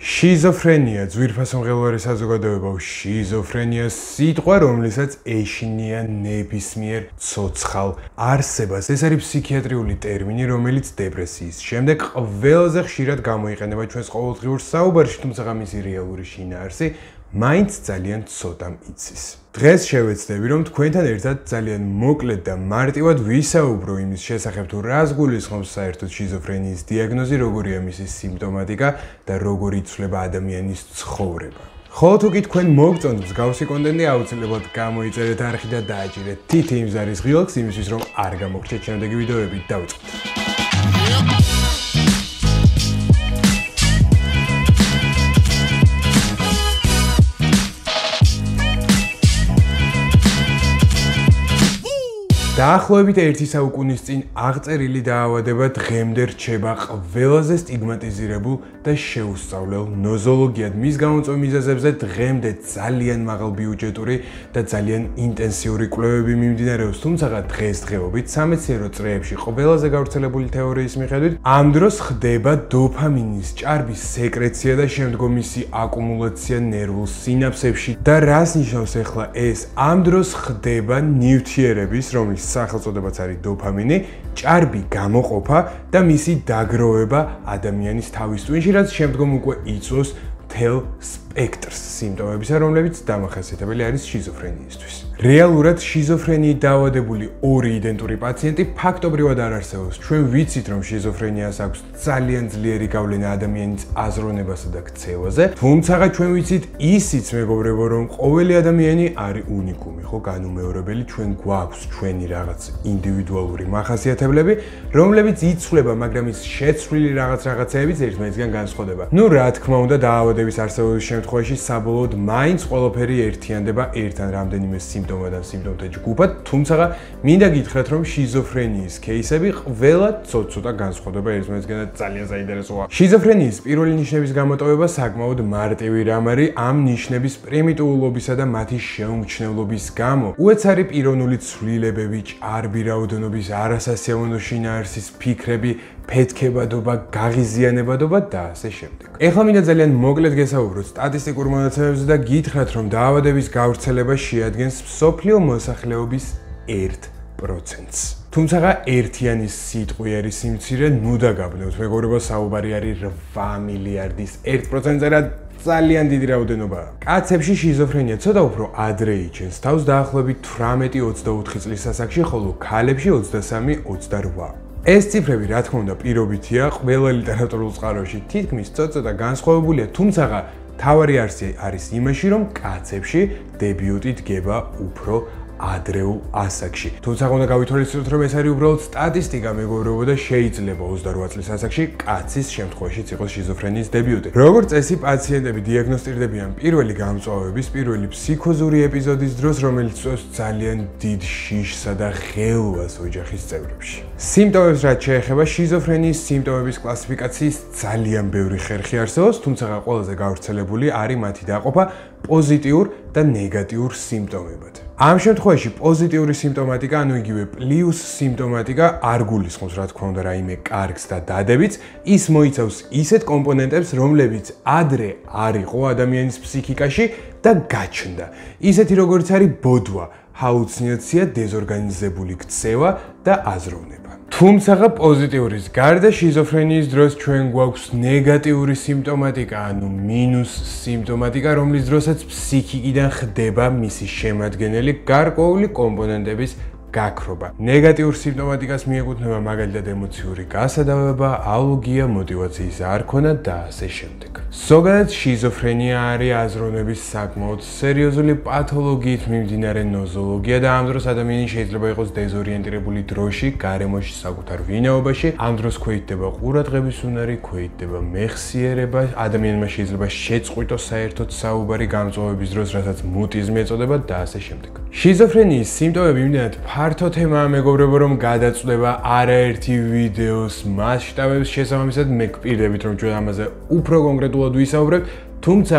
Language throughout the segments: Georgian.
Schizophrenia, ძვირფასომღელვარი საზოგადოება, schizophrenia სიტყვა, რომლითაც ეშინია ნებისმიერ ცოცხალ არსებას. ეს არის ფსიქიატრიული ტერმინი, რომელიც დეპრესიის შემდეგ ყველაზე ხშირად გამოიყენება ჩვენს ყოველდღიურ საუბარში, თუმცა მისი რეალური შინაარსი მაინც ძალიან ცოტამ იცის. დღეს შევეცდები, რომ თქვენთან ერთად ძალიან მოკლედ და მარტივად ვისაუბრო იმის შესახებ, თუ რას გულისხმობს საერთოდ შიზოფრენიის დიაგნოზი, როგორია მისი სიმპტომატიკა და როგორ იცვლება ადამიანის ცხოვრება. ხოლო თუ კი თქვენ მოგწონთ მსგავსი კონტენტი, აუცილებლად გამოიწერეთ არხი და დააჭირეთ თითი იმ ზარის ღილაკს იმისთვის, რომ არ გამოგრჩეთ შემდეგი ვიდეოები. დავიწყოთ. დაახლოებით 1 საუკუნის წინ აღწერილი დაავადება დღემდე რჩება ყველაზე სტიგმატიზირებულ და შეუსწავლელ ნოზოლოგიად. მის გამომწვევ მიზეზებზე დღემდე ძალიან მაღალ ბიუჯეტური და ძალიან ინტენსიური კვლევები მიმდინარეობს, თუმცა დღესდღეობით სამეცნიერო წრეებში ყველაზე გავრცელებული თეორიის მიხედვით ამ დროს ხდება დოფამინის ჭარბის სეკრეცია და შემდგომ მისი აკუმულაცია ნერვულ სინაფსებში და რას ნიშნავს ახლა ეს? ამ დროს ხდება ნივთიერების, რომლის სახელწოდებაც არის დოფამინი, ჭარბი გამოყოფა და მისი დაგროვება ადამიანის თავის ტვინში, რაც შემდგომ უკვე იწვევს მთელ სპექტრს სიმპტომებისა, რომლებიც დამახასიათებელი არის შიზოფრენიისთვის. რეალურად შიზოფრენიით დაავადებული ორი იდენტური პაციენტი ფაქტობრივად არ არსებობს. ჩვენ ვიცით, რომ შიზოფრენიას აქვს ძალიან ძლიერი გავლენა ადამიანის აზროვნებასა და ქცევაზე, თუმცა ჩვენ ვიცით ისიც, მეგობრებო, რომ ყოველი ადამიანი არის უნიკუმი, ხო, განუმეორებელი, ჩვენ გვაქვს ჩვენი რაღაც ინდივიდუალური მახასიათებლები, რომლებიც იცვლება, მაგრამ ის შეცვლილი რაღაცეებიც ერთმანეთისგან განსხვავდება. ნუ რა თქმა უნდა, დაავადების არსებობის შემთხვევაში საბოლოოდ მაინც ყველაფერი ერთიანდება ერთთან რამდენიმე სიმპტომად ან სიმპტომთა ჯგუფად, თუმცა მინდა გითხრათ, რომ შიზოფრენიის кейსები ყველა ცოტ-ცოტა განსხვავდება ერთმანეთისგან და ძალიან საინტერესოა. შიზოფრენიის პირველი ნიშნების გამოტოვება საკმაოდ მარტივი რამ არის ამ ნიშნების პრიმიტიულობისა და მათი შეუმჩნევლობის გამო. უეცარი პიროვნული ცვლილებები, ჭარბი რაოდენობის არასასიამოვნო შინაარსის ფიქრები, ფეთქებადობა, გაღიზიანებადობა და ასე შემდეგ. ეხლა მინდა ძალიან მოკლედ გესაუბროთ სტატისტიკურ მონაცემებზე და გითხრათ, რომ დაავადების გავრცელება შეადგენს მსოფლიო მოსახლეობის 1%-ს. თუმცა ერთიანი სიტყვიერი სიმცირე ნუ დაგაბნევთ, მეგობრებო, საუბარი არის 8 მილიარდის 1%-ზე, რა ძალიან დიდი რაოდენობაა. კაცებში შიზოფრენია ცოტა უფრო ადრე იჩენს თავს, დაახლოებით 18-24 წლის ასაკში, ხოლო ქალებში 23-28. ეს ციფრები, რა თქმა უნდა, პირობითია, ყველა ლიტერატურულ წყაროში თითქმის ცოტა განსხვავებულია, თუმცა თავარი არსი არის იმაში, რომ კაცებში დებიუტი დგება უფრო ადრეულ ასაკში. თუმცა უნდა გავითვალისწინოთ, რომ ეს არის უბრალოდ სტატისტიკა, მეგობრებო, და შეიძლება 28 წლის ასაკში კაცის შემთხვევაშიც იყოს შიზოფრენიის დებიუტი. როგორც წესი, პაციენტები დიაგნოსტირდებიან პირველი გამწვავების, პირველი ფსიქოზური ეპიზოდის დროს, რომელიც წვევს ძალიან დიდ შიშსა და ღელვას ოჯახის წევრებში. სიმპტომებს რაც შეეხება, შიზოფრენიის სიმპტომების კლასიფიკაციის ძალიან ბევრი ხერხი არსებობს, თუმცა ყველაზე გავრცელებული არის მათი დაყოფა პოზიტიურ და ნეგატიურ სიმპტომებად. ამ შემთხვევაში პოზიტიური სიმპტომატიკა, ანუ იგივე პლუს სიმპტომატიკა არ გულისხმობს, რა თქმა უნდა, რაიმე კარგს და დადებითს, ის მოიცავს ისეთ კომპონენტებს, რომლებიც ადრე არ იყო ადამიანის ფსიქიკაში და გაჩნდა. ისეთი როგორც არის ბოდვა, ჰალუცინაცია, დეზორგანიზებული ქცევა და აზროვნება. თუმცა პოზიტიურის გარდა შიზოფრენიის დროს ჩვენ გვაქვს ნეგატიური სიმპტომატიკა, ანუ მინუს სიმპტომატიკა, რომლის დროსაც ფსიქიკიდან ხდება მისი შემადგენელი გარკვეული კომპონენტების გაქრობა. ნეგატიურ სიმპტომატიკას მიეკუთვნება მაგალითად ემოციური გასადავება, ალოგია, მოტივაციის არქონა და ასე შემდეგ. ზოგადად შიზოფრენია არის აზროვნების საკმაოდ სერიოზული პათოლოგიით მიმდინარე ნოზოლოგია და ამ დროს ადამიანი შეიძლება იყოს დეზორიენტირებული დროში, გარემოში, საკუთარ ვინაობაში. ამ დროს ქვეითდება ყურადღების უნარი, ქვეითდება მეხსიერება, ადამიანმა შეიძლება შეწყვიტოს საერთოდ საუბარი გამწვავების დროს, რასაც მუტიზმი ეწოდება და ასე შემდეგ. შიზოფრენიის სიმპტომები იმდენად ფართო თემაა, მეგობრებო, რომ გადაწყვეტება არაერთი ვიდეოს მასშტაბებს შესაბამისად მე გპირდებით, რომ ჩვენ ამაზე უფრო კონკრეტულად ვისაუბრებთ, თუმცა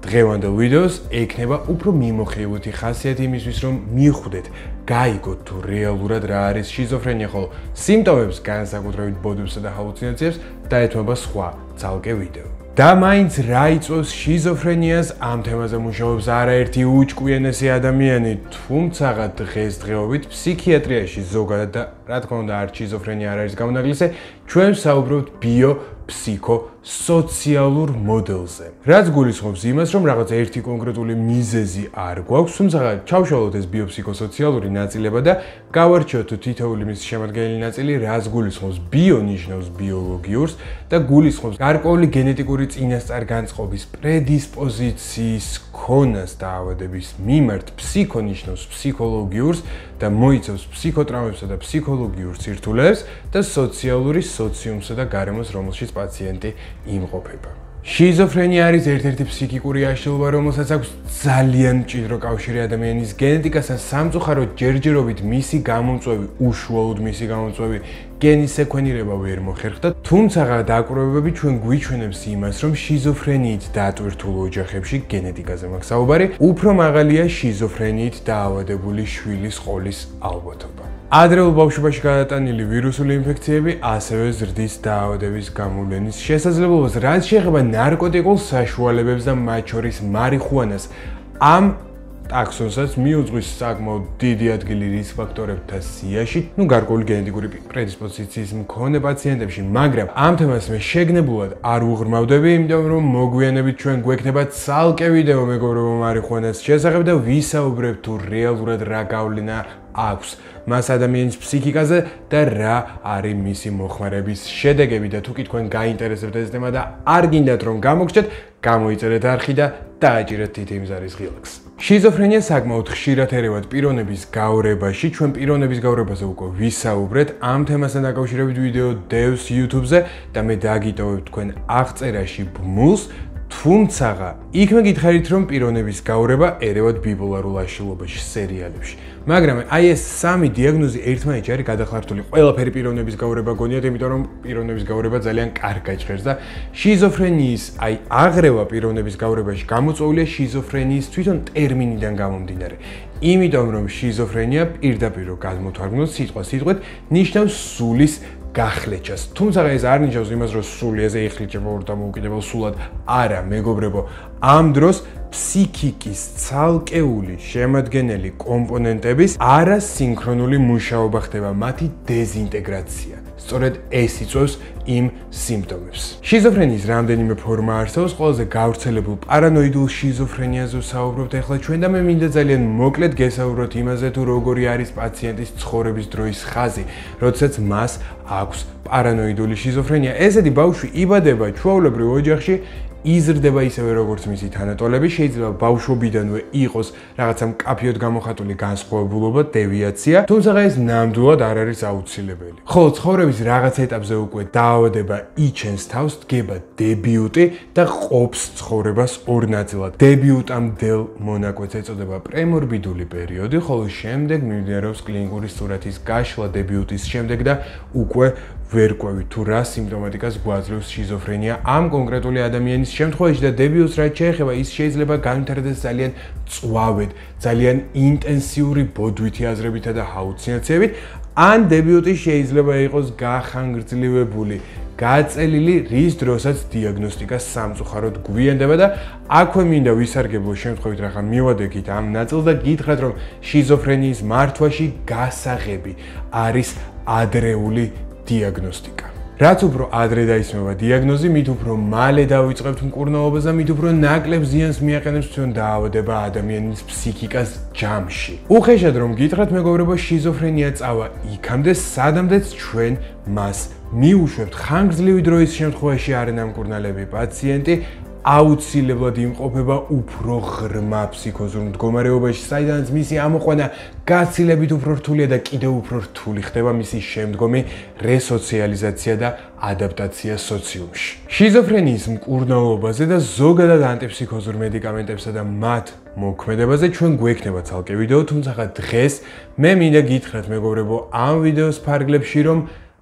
დღევანდელ ვიდეოს ექნება უფრო მიმოხილვითი ხასიათი იმისთვის, რომ მიხვდეთ, გაიგოთ თუ რეალურად რა არის შიზოფრენია, ხოლო სიმპტომებს, განსაკუთრებით ბოდვებსა და ჰალუცინაციებს დაეთმობა სხვა ცალკე ვიდეო. და მაინც რა იწვევს შიზოფრენიას, ამ თემაზე მუშაობს არაერთი უჭკვიანესი ადამიანი, თუმცა დღესდღეობით ფსიქიატრიაში ზოგადად და რა თქმა უნდა არ შიზოფრენია არ არის გამონაკლისი, ჩვენ საუბრობთ ბიო-ფსიქო-სოციალურ მოდელზე. რაც გულისხმობს იმას, რომ რაღაც ერთი კონკრეტული მიზეზი არ გვაქვს, თუმცა ჩავშალოთ ეს ბიო-ფსიქო-სოციალური ნაწილება და გავარჩიოთ თითოეული მის შემადგენელი ნაწილი, რაც გულისხმობს ბიო ნიშნავს ბიოლოგიურს და გულისხმობს გარკვეული გენეტიკური წინასწარ-განწყობის პრედისპოზიციის ქონას დაავადების მიმართ, ფსიქო ნიშნავს ფსიქოლოგიურს და მოიცავს ფსიქოტრაუმებსა და ფსიქოლოგიურ სირთულეებს და სოციალური სოციუმსა და გარემოს, რომელშიც პაციენტი იმყოფება. შიზოფრენია არის ერთ-ერთი ფსიქიკური აშლილობა, რომელსაც აქვს ძალიან მჭიდრო კავშირი ადამიანის გენეტიკასთან, სამწუხაროდ ჯერჯერობით მისი გამომწვევი, უშუალოდ მისი გამომწვევი გენის სეკვენირება ვერ მოხერხდა, თუმცა დაკვირვებები ჩვენ გვიჩვენებს იმას, რომ შიზოფრენიით დატვირთულ ოჯახებში გენეტიკაზე მაქვს საუბარი, უფრო მაღალია შიზოფრენიით დაავადებული შვილის ყოლის ალბათობა. ადრეულ ბავშვობაში გადატანილი ვირუსული ინფექციები ასევე ზრდის დაავადების გამოვლენის შესაძლებლობას, რაც შეეხება ნარკოტიკულ საშუალებებს და მათ შორის მარიხუანას. ამ ტაქსონსაც მიუძღვის საკმაოდ დიდი ადგილი რისკ ფაქტორებთან სიაში, გარკვეული გენეტიკური პრედისპოზიციის მქონე პაციენტებში, მაგრამ ამ თემას მე შეგნებულად არ უღრმავდები, იმიტომ რომ მოგვიანებით ჩვენ გვექნება ცალკე ვიდეო მეგობრებო მარიხუანას შესახებ და ვისაუბრებ თუ რეალურად რა გავლენა აქვს მას ადამიანის ფსიქიკაზე და რა არის მისი მოხმარების შედეგები და თუ კი თქვენ გაინტერესებთ ეს თემა და არ გინდათ რომ გამოგჩნდეთ, გამოიწერეთ არხი და დააჭირეთ თითიმზარის ღილაკს. შიზოფრენია საკმაოდ ხშირად ერევად პიროვნების გავრებაში, ჩვენ პიროვნების გავრებაზე უკვე ვისაუბრეთ, ამ თემასთან დაკავშირებით ვიდეო დევს YouTube-ზე და მე დაგიტოვებ თქვენ აღწერაში ბმულს, თუმცა იქ მე გითხარით რომ პიროვნების გავრება ერევად ბიპოლარულ აშლილობაში, სერიალებში. მაგრამ აი ეს სამი დიაგნოზი ერთმანეთში არის გადახლართული. ყველაფერი პიროვნების გავრება გონიათ, იმიტომ რომ პიროვნების გავრება ძალიან კარგად ჟღერს და შიზოფრენიის აი აღრევა პიროვნების გავრებაში გამოწვეულია შიზოფრენიის თვითონ ტერმინიდან გამომდინარე. იმიტომ რომ შიზოფრენია პირდაპირ გადმოთარგმნოთ სიტყვით ნიშნავს სულის გახლეჩას. თუმცა ეს არ ნიშნავს იმას, რომ სული ესე იხლიჭება ურთამოუკიდებელ სულად. არა, მეგობრებო, ამ დროს ფსიქიკის ცალკეული შემადგენელი კომპონენტების არასინქრონული მუშაობა ხდება, მათი დეზინტეგრაცია. სწორედ ეს იწვევს იმ სიმპტომებს. შიზოფრენიის რამდენიმე ფორმა არსებობს, ყველაზე გავრცელებულ პარანოიდულ შიზოფრენიაზე ვსაუბრობთ ახლა ჩვენ და მე მინდა ძალიან მოკლედ გესაუბროთ იმაზე, თუ როგორი არის პაციენტის ცხოვრების დროის ხაზი, როდესაც მას აქვს პარანოიდული შიზოფრენია. ესეთი ბავშვი იბადება ჩვეულებრივ ოჯახში, იზრდება ისევე როგორც მისი თანატოლები, შეიძლება ბავშვობიდანვე იყოს რაღაცა მკაფიოდ გამოხატული განსხვავებულობა, დევიაცია, თუმცა ეს ნამდვილად არ არის აუცილებელი. ხოლო ცხოვრების რაღაც ეტაპზე უკვე დაავადება იჩენს თავს, დგება დებიუტი და ყოფს ცხოვრებას ორ ნაწილად. დებიუტამდელ მონაკვეთს ეწოდება პრემორბიდული პერიოდი, ხოლო შემდეგ მიმდინარეობს კლინიკური სურათის გაშლა დებიუტის შემდეგ და უკვე ვერ ყვევით თუ რა სიმპტომატიკას გვაძლევს შიზოფრენია ამ კონკრეტული ადამიანის შემთხვევაში და დებიუტს რაც შეეხება, ის შეიძლება განვითარდეს ძალიან მწვავედ, ძალიან ინტენსიური ბოდვითი აზრებითა და ჰალუცინაციებით, ან დებიუტი შეიძლება იყოს გახანგრძლივებული, გაწელილი, რის დროსაც დიაგნოსტიკა სამწუხაროდ გვიანდება და აქვე მინდა ვისარგებლო შემთხვევით რაღაცა მივადექით ამ ნაწილს და გითხრათ რომ შიზოფრენიის მართვაში გასაღები არის ადრეული დიაგნოსტიკა. რაც უფრო ადრე დაისმება დიაგნოზი, მით უფრო მალე დავიწყებთ მკურნალობას და მით უფრო ნაკლებ ზიანს მიაყენებს ჩვენ დაავადება ადამიანის ფსიქიკას ჯამში. უხეშად რომ გითხრათ მეგობრებო, შიზოფრენია წავა იქამდე, სადამდეც ჩვენ მას მიუშვებთ. ხანგრძლივი დროის შემთხვევაში არანამკურნალები პაციენტი აუცილებლად იმყოფება უფრო ღრმა ფსიქოზურ მდგომარეობაში, საიდანაც მისი ამოყვანა გაცილებით უფრო რთულია და კიდევ უფრო რთული ხდება მისი შემდგომი რესოციალიზაცია და ადაპტაცია სოციუმში. შიზოფრენიის მკურნალობაზე და ზოგადად ანტიფსიქოზურ მედიკამენტებსა და მათ მოქმედებაზე ჩვენ გვექნება ცალკე ვიდეო, თუმცა დღეს მე მინდა გითხრათ მეგობრებო, ამ ვიდეოს ფარგლებში რომ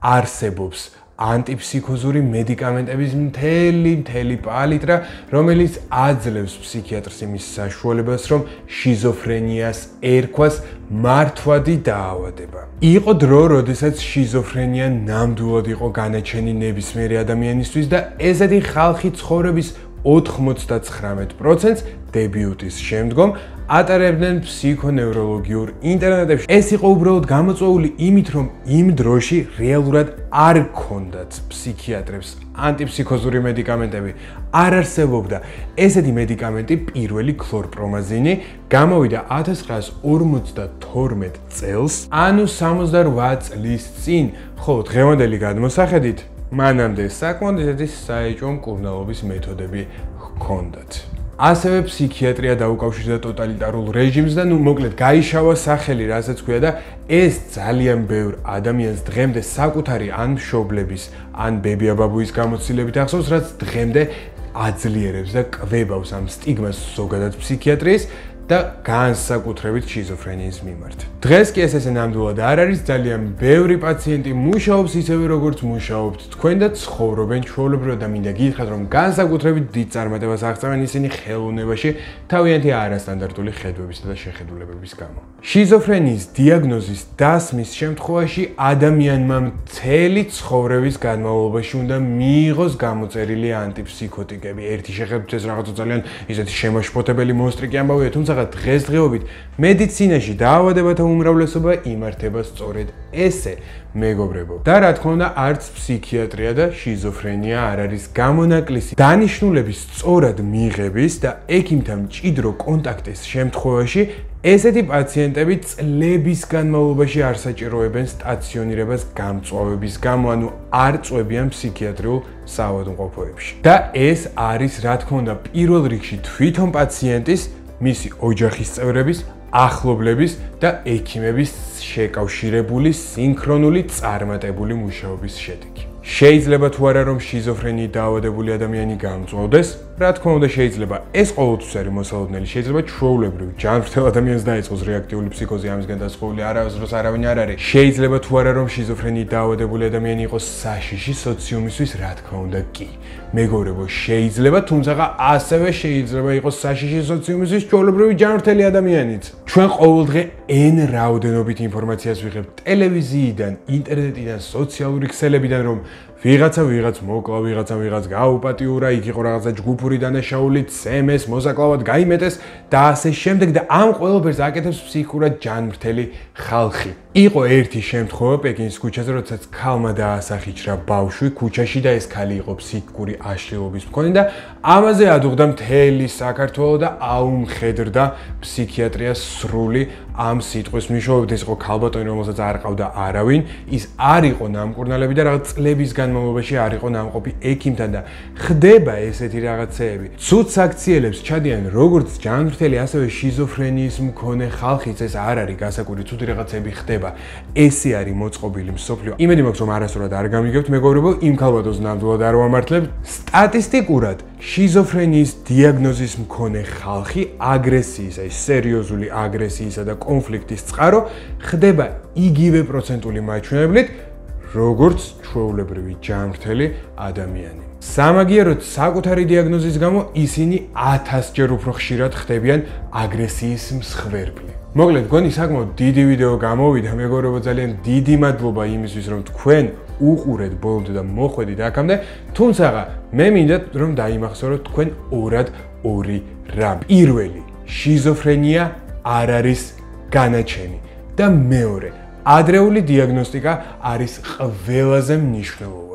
არსებობს ანტიფსიქოზური მედიკამენტების მთელი პალიტრა, რომელიც აძლევს ფსიქიატრს იმის საშუალებას, რომ შიზოფრენიას ერქვას მართვადი დაავადება. იყო დრო, როდესაც შიზოფრენია ნამდვილად იყო განაჩენი ნებისმიერი ადამიანისთვის და ესეთი ხალხი ცხოვრების 99%-ს დებიუტის შემდგომ ატარებდნენ ფსიქონევროლოგიურ ინტერნატებში. ეს იყო უბრალოდ გამოწვეული იმით, რომ იმ დროში რეალურად არ ქონდათ ფსიქიატრებს ანტიფსიქოზური მედიკამენტები. არ არსებობდა ესეთი მედიკამენტი, პირველი ქლორპრომაზინი გამოვიდა 1952 წელს, ანუ 68 წლის წინ, ხოლო დღევანდელი გადმოსახედით მანამდე საკმაოდ ისეთი საეჭვო მკურნალობის მეთოდები ჰქონდათ. ასევე ფსიქიატრია დაუკავშირდა ტოტალიტარულ რეჟიმს და მოკლედ გაიშავა სახელი, რასაც ქვია და ეს ძალიან ბევრ ადამიანს დღემდე საკუთარი ან მშობლების, ან ბებია-ბაბუის გამოცდილებით ახსოვს, რაც დღემდე აძლიერებს და კვებავს ამ სტიგმას ზოგადად ფსიქიატრიის და განსაკუთრებით შიზოფრენიის მიმართ. დღეს კი ეს ნამდვილად არ არის, ძალიან ბევრი პაციენტი მუშაობს ისევე როგორც მუშაობთ თქვენ და ცხოვრობენ ჩვეულებრივად და მინდა გითხრათ, რომ განსაკუთრებით დიდ წარმატებას აღწევენ ისინი ხელოვნებაში თავიანთი არასტანდარტული ხედვებისა და შეხედულებების გამო. შიზოფრენიის დიაგნოზის დასმის შემთხვევაში ადამიანმა მთელი ცხოვრების განმავლობაში უნდა მიიღოს გამოწერილი ანტიფსიქოტიკები. ერთი შეხედვით ეს რაღაცა ძალიან ისეთი შემაშფოთებელი მონსტრიკი ამბავია, თუმცა დღესდღეობით მედიცინაში დაავადებათა უმრავლესობა იმართება სწორედ ესე, მეგობრებო. და რა თქმა უნდა, არც ფსიქიატრია და შიზოფრენია არ არის გამონაკლისი დანიშნულების სწორად მიღების და ექიმთან მჭიდრო კონტაქტის შემთხვევაში ესეთი პაციენტები წლების განმავლობაში არ საჭიროებენ სტაციონირებას გამწვავების გამო, ანუ არ წვევიან ფსიქიატრიულ საავადმყოფოებში. და ეს არის, რა თქმა უნდა, პირველ რიგში თვითონ პაციენტის, მისი ოჯახის წევრების, ახლობლების და ექიმების შეკავშირებული სინქრონული წარმატებული მუშაობის შედეგი. შეიძლება თუ არა რომ შიზოფრენიით დაავადებული ადამიანი გამწვავდეს, რა თქმა უნდა შეიძლება ეს ყოველთვის არის მოსალოდნელი, შეიძლება ჩვეულებრივ ჯანმრთელ ადამიანს დაეწყოს რეაქტიული ფსიქოზი, ამისგან დასხეული არავის არავინ არ არის. შეიძლება თუ არა რომ შიზოფრენიით დაავადებული ადამიანი იყოს საშიში სოციუმისთვის, რა თქმა უნდა კი. მეგობრებო, შეიძლება, თუმცა ასევე შეიძლება იყოს საშიში სოციუმისთვის ჩვეულებრივი ჯანმრთელი ადამიანიც. ჩვენ ყოველდღე n რაოდენობით ინფორმაციას ვიღებთ ტელევიზიიდან, ინტერნეტიდან, სოციალური ქსელებიდან, რომ ვიღაცა მოკლა, ვიღაც გააუპატიურა, იქ იყო რაღაცა ჯგუფური დანაშაულით, CMS მოსაკლავად გაიმეტეს და ასე შემდეგ და ამ ყველაფერს აკეთებს ფსიქურად ჯანმრთელი ხალხი. იყო ერთი შემთხვევა პეკინის ქუჩაზე, როდესაც ქალმა დაასახიჩრა ბავშვი ქუჩაში და ეს ქალი იყო ფსიქიკური აშლილობის მქონე და ამაზე ადუღდა მთელი საქართველო და აუმხედრდა ფსიქიატრიას სრული ამ სიტყვის მნიშვნელობით. ეს იყო ქალბატონი, რომელსაც არ ყავდა არავინ, ის არ იყო ნამკურნალები და რაღაც წლების განმავლობაში არ იყო ნამყოფი ექიმთან და ხდება ესეთი რაღაცეები. ცუდ საქციელებს ჩადიან როგორც ჯანმრთელი, ასევე შიზოფრენიის მქონე ხალხიც, ეს არ არის გასაკუთრი ცუდი რაღაცები ხდება. ესე არის მოწყობილი მსოფლიო. იმედი მაქვს, რომ არასდროს არ გამიგებთ, მეგობრებო, იმ ქალბატონს ნამდვილად არ ვამართლებთ. სტატისტიკურად შიზოფრენიის დიაგნოზის მქონე ხალხი აგრესიის, აი სერიოზული აგრესიისა და კონფლიქტის წყარო ხდება იგივე პროცენტული მაჩვენებლით, როგორც ჩვეულებრივი ჯანმრთელი ადამიანი. სამაგიეროდ საკუთარი დიაგნოზის გამო ისინი 1000-ჯერ უფრო ხშირად ხდებიან აგრესიის მსხვერპლი. მოკლედ, გონი საკმაოდ დიდი ვიდეო გამოვიდა, მეგობრებო, ძალიან დიდი მადლობა იმისთვის, რომ თქვენ უყურეთ ბოლომდე და მოხვედით აქამდე, თუმცა მე მინდა რომ დაიმახსოვროთ თქვენ ორად ორი რამ. პირველი, შიზოფრენია არ არის განაჩენი და მეორე, ადრეული დიაგნოსტიკა არის ყველაზე მნიშვნელოვანი.